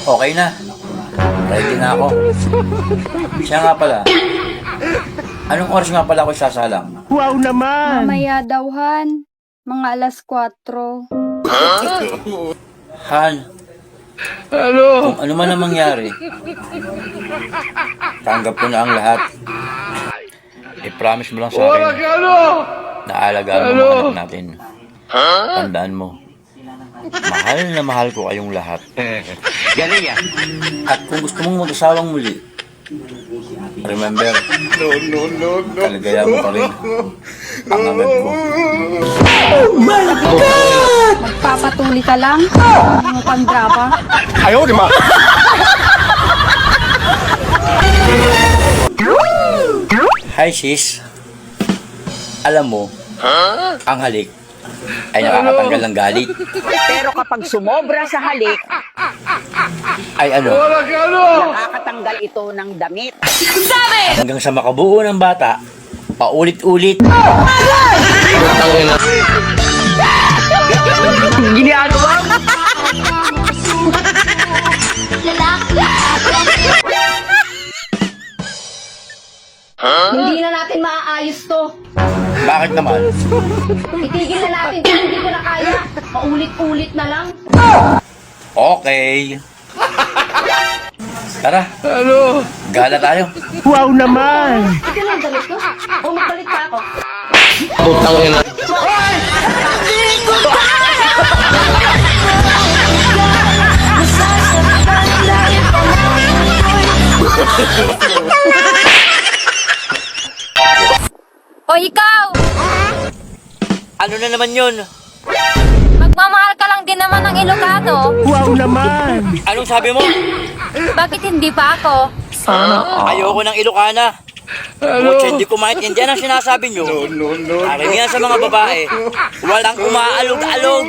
Okay na. Ready na ako. Siya nga pala. Anong oras nga pala ako sasalang? Wow naman! Mamaya daw, Han. Mga alas 4. Han, Ano? kung ano man ang mangyari, tanggap ko na ang lahat. I-promise mo lang sa akin na alagaan mo mga anak natin. Tandaan mo, mahal na mahal ko kayong lahat. Galing yan. At kung gusto mong mag-asawang muli, remember, kaligaya mo pa rin ang hangad ko. Magpapatuli ka lang. Ano pang drama? Ayaw, di ma! Hi sis, alam mo, ang halik ay nakakatanggal ng galit. Pero kapag sumobra sa halik, Ay ano, nakakatanggal ito ng damit. hanggang sa makabuo ng bata, paulit-ulit. Ginagawa mo? Hindi na natin maaayos to. Bakit naman? Itigil na natin kung hindi ko na kaya. Paulit-ulit na lang. Okay. Tara, Ano? gala tayo. Wow naman! Ito lang damit ko. O magpalit pa ako. O ikaw! Ano na naman yun? Magmamahal ka lang din naman ng Ilocano. Wow naman! Anong sabi mo? Bakit hindi pa ako? Ayoko ng Ilocana. Kutsa, hindi ko maintindihan ang sinasabi nyo. Karamihan sa mga babae, walang umaalog-alog.